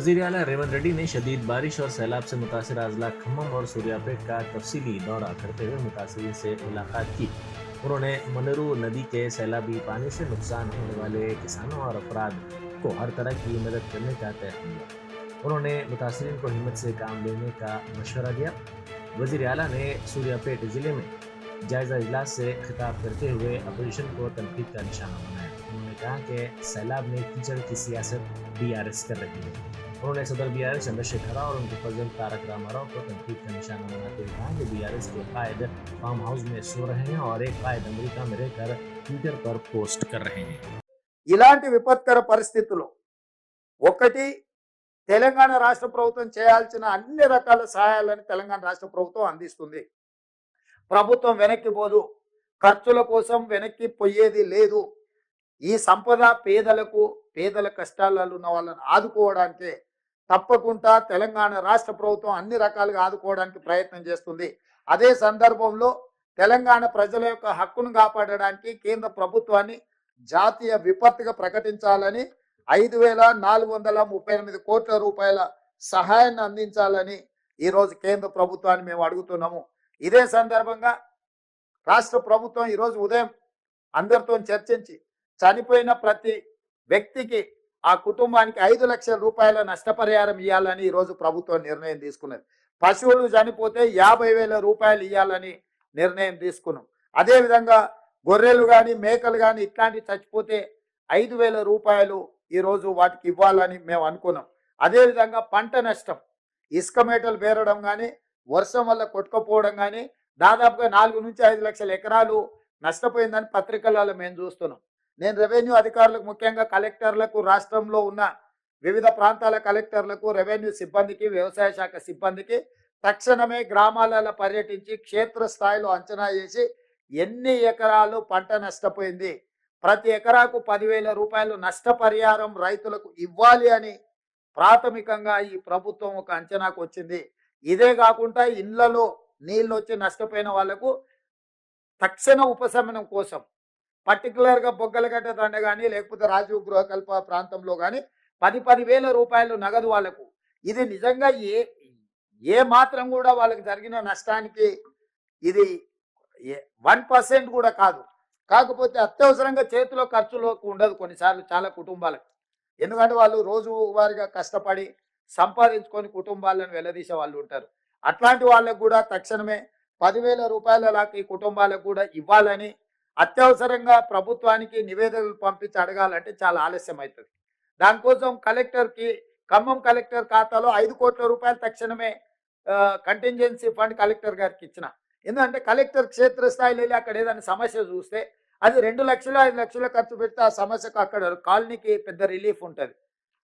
वज़ीर आला रेवंत रेड्डी ने शदीद बारिश और सैलाब से मुतासर अजला खम्मम और सूर्यापेट का तफसीली दौरा करते हुए मुतासरीन से मुलाकात की। उन्होंने मनरू नदी के सैलाबी पानी से नुकसान होने वाले किसानों और अफराद को हर तरह की मदद करने का तय किया। उन्होंने मुतासरीन को हिम्मत से काम लेने का मशवरा दिया। वज़ीर आला ने सूर्यापेट ज़िले में जायज़ा इजलास से खिताब करते हुए अपोजिशन को तनकीद का निशाना बनाया। उन्होंने कहा कि सैलाब में कीचड़ की सियासत BRS कर रही है। उन्होंने सदर BRS चंद्रशेखर और उनके प्रेसिडेंट तारक रामाराव को तनकीद का निशाना बनाते हुए कहा कि BRS के कायद फार्म हाउस में सो रहे हैं और एक कायद अमेरिका में रहकर ट्विटर पर पोस्ट कर रहे हैं। ఇలాంటి విపత్కర పరిస్థితుల్లో ఒకటి తెలంగాణ రాష్ట్ర ప్రభుత్వం చేయాల్సిన అన్ని రకాల సహాయాలను తెలంగాణ రాష్ట్ర ప్రభుత్వం అందిస్తుంది. ప్రభుత్వం వెనక్కి పోదు, ఖర్చుల కోసం వెనక్కి పోయేది లేదు. ఈ సంపద పేదల కష్టాలలో ఉన్న వాళ్ళని ఆదుకోవడానికి తప్పకుండా తెలంగాణ రాష్ట్ర ప్రభుత్వం అన్ని రకాలుగా ఆదుకోవడానికి ప్రయత్నం చేస్తుంది. అదే సందర్భంలో తెలంగాణ ప్రజల యొక్క హక్కును కాపాడడానికి కేంద్ర ప్రభుత్వాన్ని జాతీయ విపత్తుగా ప్రకటించాలని 5,438 కోట్ల రూపాయల సహాయాన్ని అందించాలని ఈరోజు కేంద్ర ప్రభుత్వాన్ని మేము అడుగుతున్నాము. ఇదే సందర్భంగా రాష్ట్ర ప్రభుత్వం ఈరోజు ఉదయం అందరితో చర్చించి చనిపోయిన ప్రతి వ్యక్తికి ఆ కుటుంబానికి 5 లక్షల రూపాయల నష్టపరిహారం ఇవ్వాలని ఈరోజు ప్రభుత్వం నిర్ణయం తీసుకున్నది. పశువులు చనిపోతే 50,000 రూపాయలు ఇవ్వాలని నిర్ణయం తీసుకున్నాం. అదేవిధంగా గొర్రెలు కానీ మేకలు కానీ ఇట్లాంటివి చచ్చిపోతే 5,000 రూపాయలు ఈరోజు వాటికి ఇవ్వాలని మేము అనుకున్నాం. అదేవిధంగా పంట నష్టం, ఇసుక మేటలు పేరడం కానీ వర్షం వల్ల కొట్టుకుపోవడం కానీ దాదాపుగా 4 నుంచి 5 లక్షల ఎకరాలు నష్టపోయిందని పత్రికలలో మేము చూస్తున్నాం. నేను రెవెన్యూ అధికారులకు, ముఖ్యంగా కలెక్టర్లకు, రాష్ట్రంలో ఉన్న వివిధ ప్రాంతాల కలెక్టర్లకు, రెవెన్యూ సిబ్బందికి, వ్యవసాయ శాఖ సిబ్బందికి తక్షణమే గ్రామాలలో పర్యటించి క్షేత్రస్థాయిలో అంచనా చేసి ఎన్ని ఎకరాలు పంట నష్టపోయింది, ప్రతి ఎకరాకు 10,000 రూపాయలు నష్టపరిహారం రైతులకు ఇవ్వాలి అని ప్రాథమికంగా ఈ ప్రభుత్వం ఒక అంచనాకు వచ్చింది. ఇదే కాకుండా ఇళ్లలో నీళ్ళు వచ్చి నష్టపోయిన వాళ్లకు తక్షణ ఉపశమనం కోసం పర్టికులర్గా బొగ్గలగడ్డ దండ కానీ లేకపోతే రాజీవ్ గృహకల్ప ప్రాంతంలో కానీ 10,000 రూపాయలు నగదు వాళ్లకు. ఇది నిజంగా ఏ మాత్రం కూడా వాళ్ళకి జరిగిన నష్టానికి ఇది 1% కూడా కాదు. కాకపోతే అత్యవసరంగా చేతిలో ఖర్చులోకి ఉండదు కొన్నిసార్లు చాలా కుటుంబాలకు. ఎందుకంటే వాళ్ళు రోజువారీగా కష్టపడి సంపాదించుకొని కుటుంబాలను వెల్లదీసే వాళ్ళు ఉంటారు. అట్లాంటి వాళ్ళకు కూడా తక్షణమే 10,000 రూపాయల లాగా ఈ కుటుంబాలకు కూడా ఇవ్వాలని అత్యవసరంగా ప్రభుత్వానికి నివేదికలు పంపించి అడగాలంటే చాలా ఆలస్యం అవుతుంది. దానికోసం కలెక్టర్కి, ఖమ్మం కలెక్టర్ ఖాతాలో 5 కోట్ల రూపాయలు తక్షణమే కంటింజెన్సీ ఫండ్ కలెక్టర్ గారికి ఇచ్చిన. ఎందుకంటే కలెక్టర్ క్షేత్రస్థాయిలో వెళ్ళి అక్కడ ఏదైనా సమస్య చూస్తే అది 2 లక్షలు 5 లక్షలు ఖర్చు పెడితే ఆ సమస్యకు అక్కడ కాలనీకి పెద్ద రిలీఫ్ ఉంటుంది.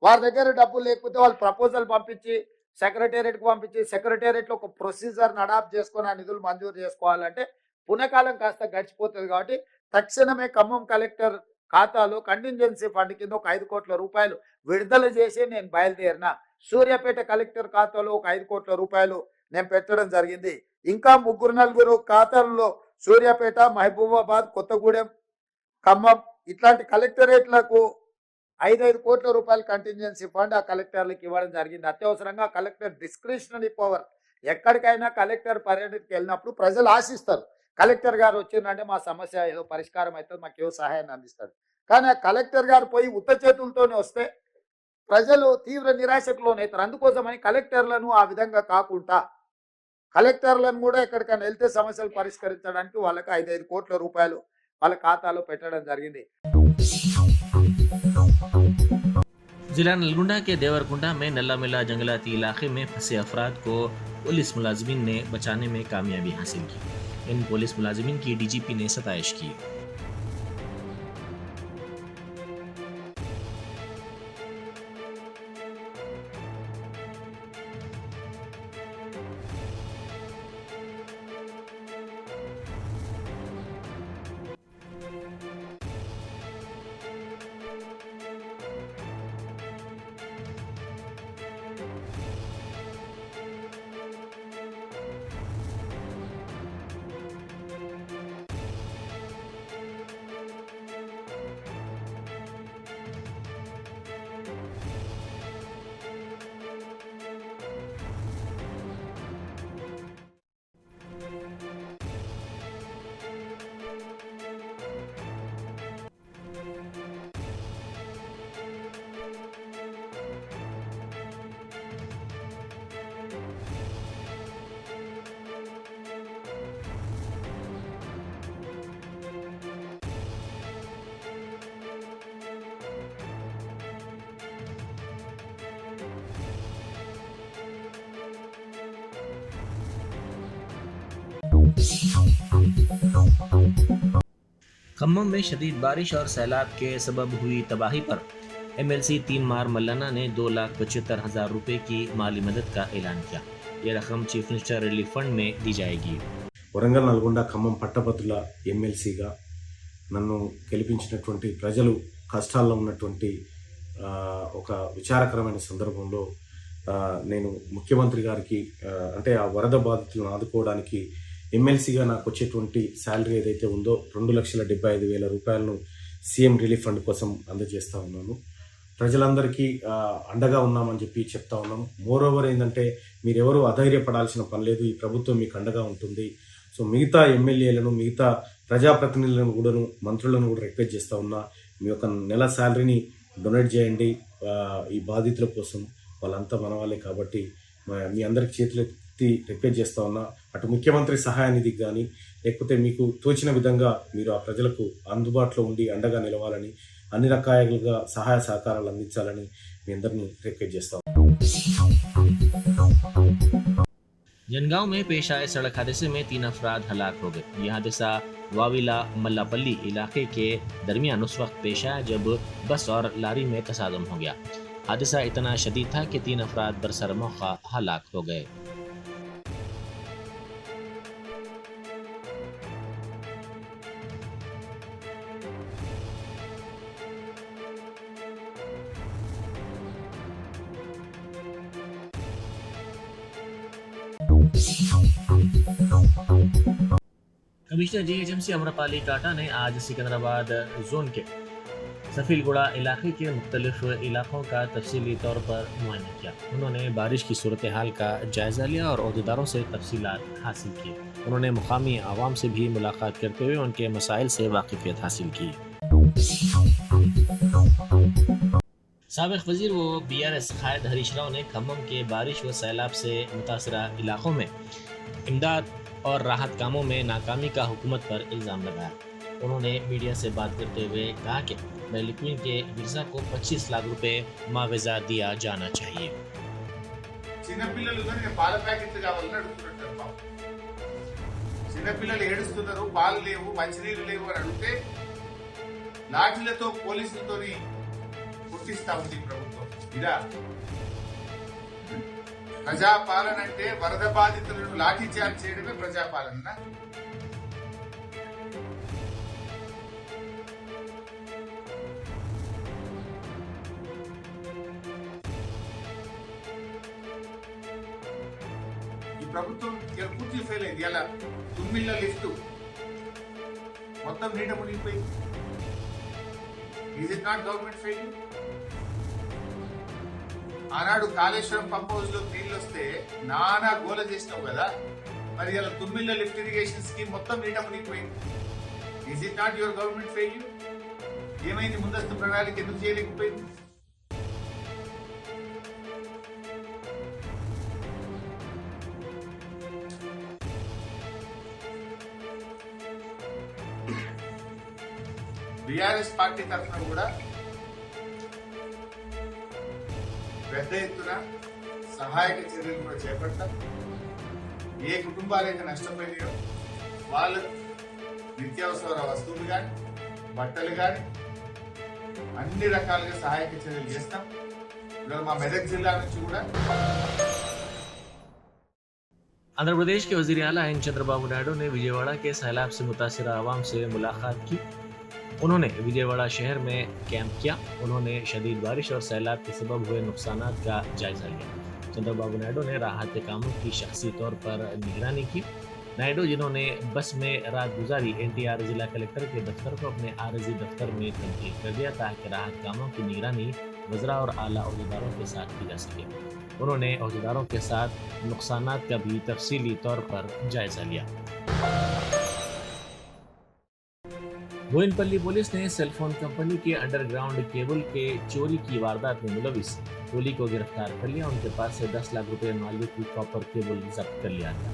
వారి దగ్గర డబ్బులు లేకపోతే వాళ్ళు ప్రపోజల్ పంపించి సెక్రటేరియట్కి పంపించి సెక్రటేరియట్లో ఒక ప్రొసీజర్ని అడాప్ట్ చేసుకొని ఆ నిధులు మంజూరు చేసుకోవాలంటే పునకాలం కాస్త గడిచిపోతుంది. కాబట్టి తక్షణమే ఖమ్మం కలెక్టర్ ఖాతాలో కంటింజెన్సీ ఫండ్ కింద ఒక 5 కోట్ల రూపాయలు విడుదల చేసి నేను బయలుదేరిన. సూర్యాపేట కలెక్టర్ ఖాతాలో ఒక 5 కోట్ల రూపాయలు నేను పెట్టడం జరిగింది. ఇంకా 3-4 ఖాతాల్లో సూర్యాపేట, మహబూబాబాద్, కొత్తగూడెం, ఖమ్మం ఇట్లాంటి కలెక్టరేట్లకు 5 కోట్ల రూపాయలు కంటింజెన్సీ ఫండ్ ఆ కలెక్టర్లకు ఇవ్వడం జరిగింది. అత్యవసరంగా కలెక్టర్ డిస్క్రిషనరీ పవర్. ఎక్కడికైనా కలెక్టర్ పర్యటనకి వెళ్ళినప్పుడు ప్రజలు ఆశిస్తారు, కలెక్టర్ గారు వచ్చిందంటే మా సమస్య ఏదో పరిష్కారం అవుతుంది, మాకు ఏదో సహాయాన్ని అందిస్తారు. కానీ ఆ కలెక్టర్ గారు పోయి ఉత్త చేతులతోనే వస్తే ప్రజలు తీవ్ర నిరాశకు లోనవుతారు. అందుకోసమని కలెక్టర్లను ఆ విధంగా కాకుండా కలెక్టర్లను కూడా ఎక్కడికైనా వెళ్తే సమస్యలు పరిష్కరించడానికి వాళ్ళకి 5 కోట్ల రూపాయలు వాళ్ళ ఖాతాలో పెట్టడం జరిగింది. जिला नलगुंडा के देवरकुंडा में नल्ला मिला जंगलाती इलाके में फंसे अफराद को पुलिस मुलाजिमीन ने बचाने में कामयाबी हासिल की। इन पुलिस मुलाजिमीन की DGP ने सताइश की। खम्मम में शदीद बारिश और सैलाब के सबब हुई तबाही पर MLC तीन मार मल्लाना ने 2,75,000 रुपए की माली मदद का ऐलान किया। ये रकम चीफ मिनिस्टर रिलीफ फंड में दी जाएगी। వరంగల్ నల్గొండ ఖమ్మం పట్టభద్రుల ఎమ్మెల్సీగా నన్ను గెలిపించినటువంటి ప్రజలు కష్టాల్లో ఉన్నటువంటి ఒక విచారకరమైన సందర్భంలో నేను ముఖ్యమంత్రి గారికి అంటే ఆ వరద బాధితులను ఆదుకోవడానికి ఎమ్మెల్సీగా నాకు వచ్చేటువంటి శాలరీ ఏదైతే ఉందో 2,75,000 రూపాయలను సీఎం రిలీఫ్ ఫండ్ కోసం అందజేస్తా ఉన్నాను. ప్రజలందరికీ అండగా ఉన్నామని చెప్పి చెప్తా ఉన్నాము. మోర్ ఓవర్ ఏంటంటే మీరెవరూ అధైర్యపడాల్సిన పని లేదు, ఈ ప్రభుత్వం మీకు అండగా ఉంటుంది. సో మిగతా ఎమ్మెల్యేలను, మిగతా ప్రజాప్రతినిధులను కూడాను, మంత్రులను కూడా రిక్వెస్ట్ చేస్తూ ఉన్నా, మీ యొక్క నెల శాలరీని డొనేట్ చేయండి ఈ బాధితుల కోసం. వాళ్ళంతా మన వాళ్ళే కాబట్టి మీ అందరికి చేతులెత్తి రిక్వెస్ట్ చేస్తూ ఉన్నా. అటు ముఖ్యమంత్రి సహాయ నిధికి కానీ లేకపోతే మీకు తోచిన విధంగా మీరు ఆ ప్రజలకు అందుబాటులో ఉండి అండగా నిలవాలని, అన్ని రకాలుగా సహాయ సహకారాలు అందించాలని మీ అందరినీ రిక్వెస్ట్ చేస్తాం. जनगांव में पेश आए सड़क हादसे में 3 अफराद हलाक हो गए। यह हादसा वाविला मल्लापल्ली इलाके के दरमियान उस वक्त पेश आया जब बस और लारी में तसादम हो गया। हादसा इतना शदीद था कि 3 अफराद बरसर मौका हलाक हो गए। कमिश्नर GHMC अमरपाली टाटा ने आज सिकंदराबाद जोन के सफीलगुड़ा इलाके के मुख्तलिफ इलाकों का तफसीली तौर पर मुआयना किया। उन्होंने बारिश की सूरत हाल का जायजा लिया और अहदेदारों से तफसीलात हासिल की। उन्होंने मुकामी आवाम से भी मुलाकात करते हुए उनके मसाइल से वाकिफियत हासिल की। साबिक वजीर व BRS कायद हरीश राव ने खम्मम के बारिश व सैलाब से मुतासरा इलाकों में इमदाद और राहत कामों में नाकामी का हुकूमत पर इल्ज़ाम लगाया। उन्होंने मीडिया से बात करते हुए कहा कि मेलिक्विन के मिर्जा को 25 लाख रुपए मुआवजा दिया जाना चाहिए। చిన్నపిల్లలు ఏడుస్తున్నారు, పాలు లేవు, మంచినీళ్ళు లేవు అని అడిగితే లాఠీలతో పోలీసులతోని పుట్టిస్తా ఉంది ప్రభుత్వం. ఇదా ప్రజాపాలన అంటే? వరద బాధితులను లాఠీచార్జ్ చేయడమే ప్రజాపాలన. ఈ ప్రభుత్వం పూర్తి ఫెయిల్ అయింది. ఇలా తుమ్మిళ్ళ లిఫ్ట్ మొత్తం నీట మునిగిపోయింది. Is it not government fail? ఆనాడు కాళేశ్వరం పంప్ హౌస్ లో నీళ్ళు వస్తే నానా గోల చేసినావు కదా, మరి ఇలా తుమ్మిళ్ళ లిఫ్ట్ ఇరిగేషన్ స్కీమ్ మొత్తం నీట మునిగిపోయింది. Is it not your government fail? ఏమైంది? ముందస్తు ప్రణాళిక ఎందుకు చేయలేకపోయింది? BRS పార్టీ తరఫున కూడా పెద్ద ఎత్తున సహాయక చర్యలు కూడా చేపడతాం. ఏ కుటుంబాలైతే నష్టపోయినాయో వాళ్ళకు నిత్యావసర వస్తువులు కానీ, బట్టలు కానీ అన్ని రకాలుగా సహాయక చర్యలు చేస్తాం. ఇవాళ మా మెదక్ జిల్లా నుంచి కూడా आंध्र प्रदेश के वजीर आला एन चंद्रबाबू नायडू ने विजयवाड़ा के सैलाब से मुतासर आवाम से मुलाकात की। उन्होंने विजयवाड़ा शहर में कैंप किया। उन्होंने शदीद बारिश और सैलाब के सबब हुए नुकसानात का जायजा लिया। चंद्रबाबू नायडू ने राहत कामों की शख्सी तौर पर निगरानी की। नायडू, जिन्होंने बस में रात गुजारी, NTR जिला कलेक्टर के दफ्तर को अपने आरजी दफ्तर में तब्दील कर दिया ताकि राहत कामों की निगरानी वज़रा और आला अहदेदारों के साथ की जा सके। उन्होंने अहदेदारों के साथ नुकसानात का भी तफसीली तौर पर जायजा लिया। बोयनपल्ली पुलिस ने सेलफोन कंपनी के अंडरग्राउंड केबल के चोरी की वारदात में मुलविस टोली को गिरफ्तार कर लिया। उनके पास से 10 लाख रुपए मालिक की कॉपर केबल जब्त कर लिया गया।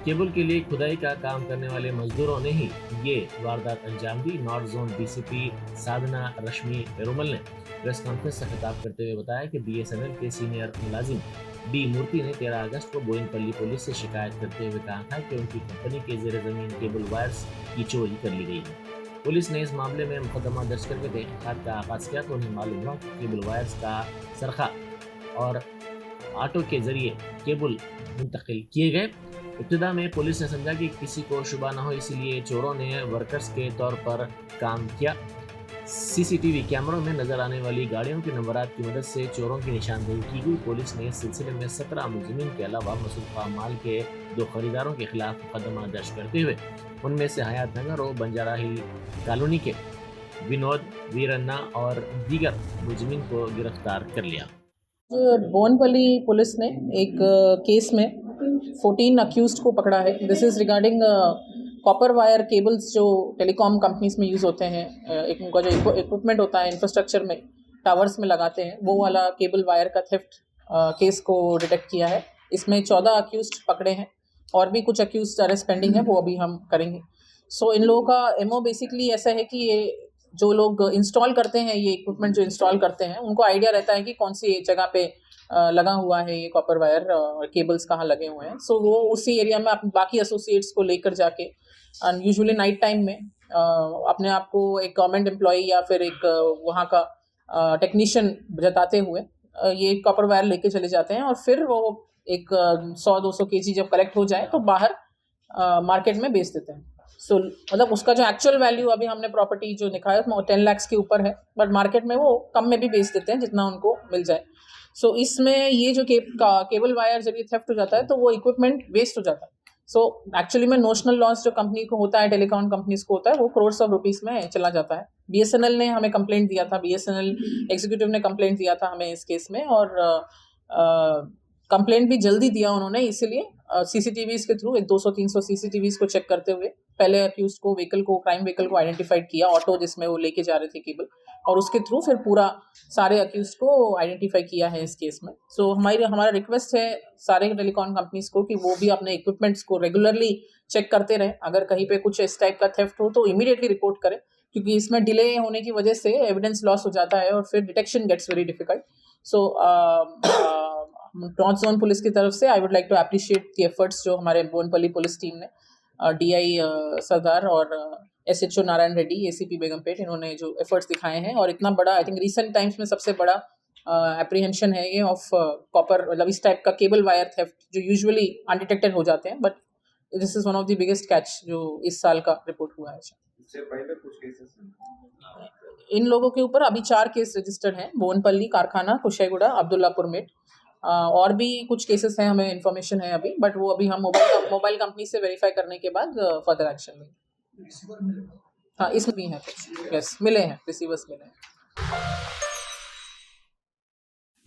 केबल के लिए खुदाई का काम करने वाले मजदूरों ने ही ये वारदात अंजाम दी। नॉर्थ जोन DCP साधना रश्मि पेरुमल ने प्रेस कॉन्फ्रेंस से खिताब करते हुए बताया कि BSNL के सीनियर मुलाजिम डी मूर्ति ने 13 अगस्त को बोयनपल्ली पुलिस से शिकायत करते हुए कहा था कि उनकी कंपनी के जेर जमीन केबल वायर्स की चोरी कर ली गई है। पुलिस ने इस मामले में मुकदमा दर्ज करके तहकीकात का आगाज किया तो उन्हें मालूम हुआ कि केबल वायर्स का सरखा और ऑटो के जरिए केबल मुंतकिल किए गए। इब्तिदा में पुलिस ने समझा कि किसी को शुबा न हो, इसीलिए चोरों ने वर्कर्स के तौर पर काम किया। सीसीटीवी कैमरों में नजर आने वाली गाड़ियों के नंबरात की मदद से चोरों की निशानदेही की गई। पुलिस ने इस सिलसिले में 17 मुलजिमीन के अलावा मसरूफा माल के 2 खरीदारों के खिलाफ मुकदमा दर्ज करते हुए उनमें से हयात नगर और बंजारा हिल कॉलोनी के विनोद, वीरन्ना और दीगर मुलजिमीन को गिरफ्तार कर लिया। बोनपल्ली पुलिस ने एक केस में 14 अक्यूज्ड को पकड़ा है। This is regarding copper wire cables जो टेलीकॉम कंपनीज में यूज़ होते हैं। एक उनका जो इक्विपमेंट होता है इंफ्रास्ट्रक्चर में, टावर्स में लगाते हैं, वो वाला केबल वायर का थेफ्ट केस को डिटेक्ट किया है। इसमें 14 अक्यूज्ड पकड़े हैं और भी कुछ अक्यूज्ड अरेस्ट पेंडिंग है, वो अभी हम करेंगे। सो इन लोगों का एमओ बेसिकली ऐसा है कि ये जो लोग इंस्टॉल करते हैं, ये इक्विपमेंट जो इंस्टॉल करते हैं, उनको आइडिया रहता है कि कौन सी जगह पे लगा हुआ है ये कॉपर वायर और केबल्स कहाँ लगे हुए हैं। सो वो उसी एरिया में अपने बाकी एसोसिएट्स को लेकर जाके यूजुअली नाइट टाइम में अपने आप को एक गवर्नमेंट एम्प्लॉय या फिर एक वहाँ का टेक्नीशियन जताते हुए ये कॉपर वायर लेके चले जाते हैं और फिर वो एक 100-200 केजी जब कलेक्ट हो जाए तो बाहर मार्केट में बेच देते हैं। सो मतलब उसका जो एक्चुअल वैल्यू अभी हमने प्रॉपर्टी जो निकाला है 10 लाख के ऊपर है, बट मार्केट में वो कम में भी बेच देते हैं जितना उनको मिल जाए। सो इसमें ये जो केबल वायर जब ये थेफ्ट हो जाता है तो वो इक्विपमेंट वेस्ट हो जाता है। सो एक्चुअली में नोशनल लॉस जो कंपनी को होता है, टेलीकॉम कंपनीज को होता है, वो करोड़ ऑफ रुपीस में चला जाता है। BSNL ने हमें कंप्लेंट दिया था, BSNL एग्जीक्यूटिव ने कंप्लेंट दिया था हमें इस केस में, और कंप्लेंट भी जल्दी दिया उन्होंने। इसीलिए सीसीटीवीज के थ्रू 200-300 सीसीटीवीज को चेक करते हुए पहले अक्यूज को क्राइम व्हीकल को आइडेंटिफाइड किया, ऑटो जिसमें वो लेके जा रहे थे केबल, और उसके थ्रू फिर पूरा सारे अक्यूज को आइडेंटिफाई किया है इस केस में। सो हमारा रिक्वेस्ट है सारे टेलीकॉम कंपनीज को कि वो भी अपने इक्विपमेंट्स को रेगुलरली चेक करते रहें। अगर कहीं पे कुछ इस टाइप का थेफ्ट हो तो इमीडिएटली रिपोर्ट करें, क्योंकि इसमें डिले होने की वजह से एविडेंस लॉस हो जाता है और फिर detection gets very difficult. So north zone police की तरफ से I would like to appreciate the efforts जो हमारे बोनपल्ली पुलिस टीम ने, DI सरदार और SHO नारायण रेड्डी, ACP बेगमपेट, इन्होंने जो एफर्ट्स दिखाए हैं। और इतना बड़ा, आई थिंक रिसेंट टाइम्स में सबसे बड़ा एप्रीहेंशन है ये ऑफ कॉपर, मतलब इस टाइप का केबल वायर थेफ्ट जो यूजुअली अनडिटेक्टेड हो जाते हैं, but this is one of the biggest catch जो इस साल का रिपोर्ट हुआ है। इससे पहले कुछ केसेस इन लोगों के ऊपर अभी 4 केस रजिस्टर्ड हैं, बोनपल्ली, कारखाना, कुशेगुड़ा, अब्दुल्लापुर मेट। और भी कुछ केसेस हैं, हमें इन्फॉर्मेशन है अभी, बट वो अभी हम मोबाइल कंपनी से वेरीफाई करने के बाद फर्दर एक्शन लेंगे। हाँ, इसमें भी है कुछ, यस, मिले हैं, रिसीवर्स मिले हैं।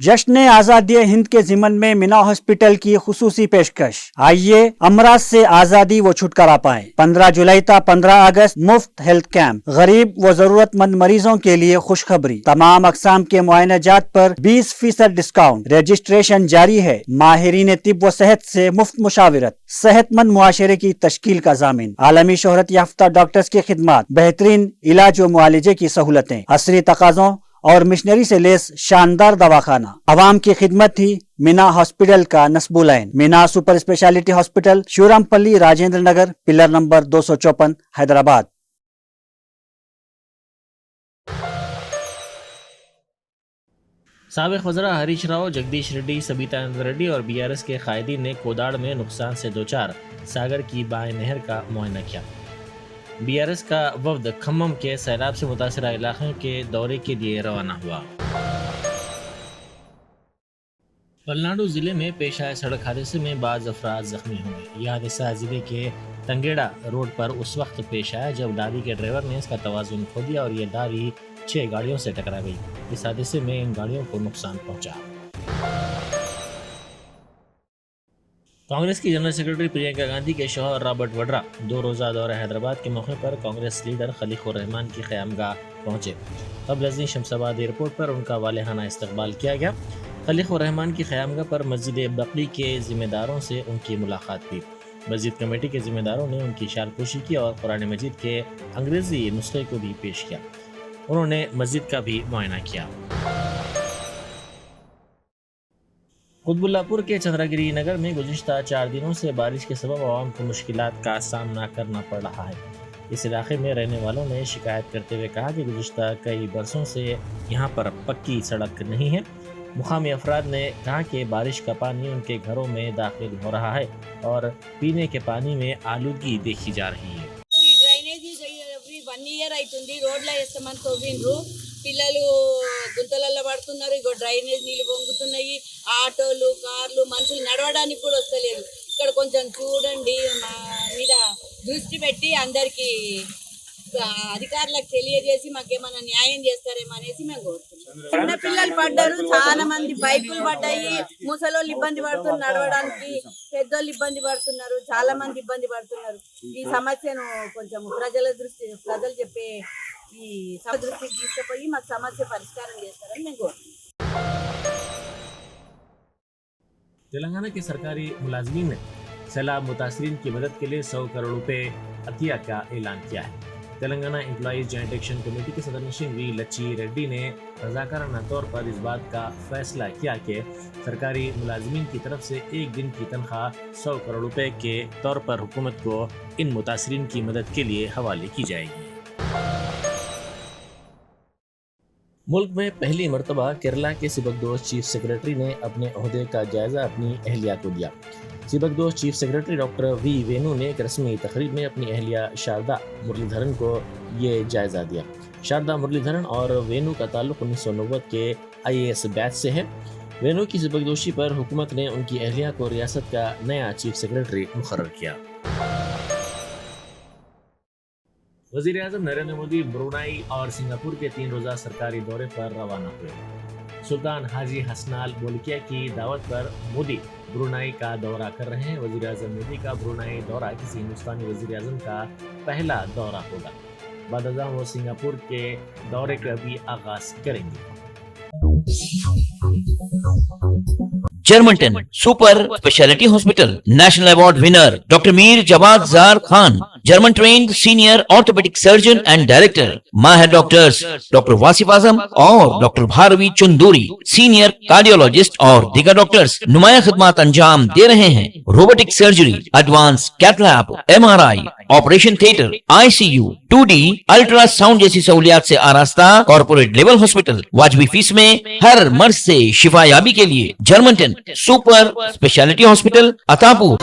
जश्न आज़ादी हिंद के ज़िमन में मीना हॉस्पिटल की खुसूसी पेशकश। आइए अमराज से आज़ादी व छुटकारा पाएं। 15 जुलाई था 15 अगस्त मुफ्त हेल्थ कैंप। गरीब व जरूरतमंद मरीजों के लिए खुशखबरी, तमाम अकसाम के मुआयनाजात पर 20% डिस्काउंट। रजिस्ट्रेशन जारी है। माहिरीन तिब व सेहत से मुफ्त मुशावरत, सेहतमंद मुआशरे की तश्कील का जामिन। आलमी शोहरत याफ्ता डॉक्टर्स की खिदमत, बेहतरीन इलाज व मुआलजे की सहूलतें, असरी तकाज़ों और मिशनरी से लेस शानदार दवाखाना। आवाम की खिदमत थी मीना हॉस्पिटल का नस्बुलैन। Meena super speciality hospital, Shivarampally, Rajendra Nagar, pillar number 254, Hyderabad. साबिक वज़रा हरीश राव, जगदीश रेड्डी, सबीता आनंद रेड्डी और BRS के कायदीन ने कोदाड़ में नुकसान से दोचार सागर की बाएं नहर का मुआयना किया। BRS का वफ्द खम्मम के सैलाब से मुतासरा इलाक़ों के दौरे के लिए रवाना हुआ। पलनाडु ज़िले में पेश आए सड़क हादसे में बाज़ अफराद जख्मी हुए। यह हादसा ज़िले के तंगेड़ा रोड पर उस वक्त पेश आया जब लारी के ड्राइवर ने इसका तवाज़ुन खो दिया और यह लारी 6 गाड़ियों से टकरा गई। इस हादसे में इन गाड़ियों को नुकसान पहुंचा। कांग्रेस की जनरल सेक्रेटरी प्रियंका गांधी के शौहर रॉबर्ट वड्रा 2 रोज़ा दौरे हैदराबाद के मौके पर कांग्रेस लीडर खलीकुर रहमान की क़यामगाह पहुंचे। कबल शमशाबाद एयरपोर्ट पर उनका वालेहाना इस्तकबाल किया गया। खलीकुर रहमान की क़यामगाह पर मस्जिद बकी के ज़िम्मेदारों से उनकी मुलाकात हुई। मस्जिद कमेटी के ज़िम्मेदारों ने उनकी शालपोशी की और कुरान मजीद के अंग्रेज़ी नुस्खे को भी पेश किया। उन्होंने मस्जिद का भी मुआयना किया। कुतुबुल्लापुर के चंद्रगिरी नगर में गुज़िश्ता 4 दिनों से बारिश के सबब आवाम को मुश्किलात का सामना करना पड़ रहा है। इस इलाके में रहने वालों ने शिकायत करते हुए कहा कि गुज़िश्ता कई बरसों से यहाँ पर पक्की सड़क नहीं है। मुकामी अफराद ने कहा कि बारिश का पानी उनके घरों में दाखिल हो रहा है और पीने के पानी में आलूदगी देखी जा रही है। ఈ డ్రైనేజీ 1 ఇయర్ అవుతుంది. రోడ్ల వేస్తామని తవ్విండ్రు. పిల్లలు గుంతలలో పడుతున్నారు. ఇగో డ్రైనేజ్ నీళ్ళు పొంగుతున్నాయి. ఆటోలు, కార్లు, మనుషులు నడవడానికి కూడా వస్తలేదు. ఇక్కడ కొంచెం చూడండి, మా మీద దృష్టి పెట్టి అందరికీ అధికారులకు తెలియజేసి మాకేమైనా న్యాయం చేస్తారేమో అనేసి మేము కోరుతున్నాం. చిన్న పిల్లలు పడ్డారు, చాలా మంది బైకులు పడ్డాయి. ముసలోళ్ళు ఇబ్బంది పడుతున్నారు నడవడానికి, పెద్దోళ్ళు ఇబ్బంది పడుతున్నారు, చాలా మంది ఇబ్బంది పడుతున్నారు. ఈ సమస్యను కొంచెం ప్రజలు చెప్పే ఈ దృష్టికి తీసుకుపోయి మాకు సమస్య పరిష్కారం చేస్తారని మేము కోరుతున్నాం. तेलंगाना के सरकारी मुलाजमीन ने सैलाब मुतासरीन की मदद के लिए 100 करोड़ रुपए अतिया का ऐलान किया है। Telangana employees joint action committee के सदरनशीन वी लच्ची रेड्डी ने रजाकाराना तौर पर इस बात का फैसला किया कि सरकारी मुलाजमीन की तरफ से एक दिन की तनख्वाह 100 करोड़ रुपए के तौर पर हुकूमत को इन मुतासरीन की मदद के लिए हवाले की जाएगी। मुल्क में पहली मरतबा केरला के सिबकदोश चीफ सेक्रेटरी ने अपने ओहदे का जायजा अपनी अहलिया को दिया। सिबकदोश चीफ सेक्रेटरी डॉक्टर वी वेणु ने एक रस्मी तकरीब में अपनी अहलिया शारदा मुरलीधरन को ये जायजा दिया। शारदा मुरलीधरन और वेणु का ताल्लुक 1990 के IAS बैच से है। वेणु की सिबकदोशी पर हुकूमत ने उनकी अहलिया को रियासत का नया चीफ सेक्रेटरी मुकर्रर किया। वज़ीर-ए-आज़म नरेंद्र मोदी ब्रुनाई और सिंगापुर के 3 रोज़ा सरकारी दौरे पर रवाना हुए। सुल्तान हाजी हसनाल बोल्किया की दावत पर मोदी ब्रुनाई का दौरा कर रहे हैं। वज़ीर-ए-आज़म मोदी का ब्रुनाई दौरा किसी हिंदुस्तानी वज़ीर-ए-आज़म का पहला दौरा होगा। बाद-अज़ां वो सिंगापुर के दौरे का भी आगाज करेंगे। Germanten super speciality hospital national award winner doctor Mir Jawad Zar Khan, German trained senior orthopaedic surgeon and director, माहिर डॉक्टर्स डॉक्टर वासिफ आजम और doctor Bharvi Chanduri, senior cardiologist और दीगर डॉक्टर्स नुमाया खिदमत अंजाम दे रहे हैं। Robotic surgery, advance cath lab, MRI, operation theatre, ICU, 2D ultrasound जैसी सहूलियात से आरास्ता कॉर्पोरेट लेवल हॉस्पिटल। वाजबी फीस में हर मर्ज से शिफायाबी के लिए Germanton super speciality hospital, Attapur.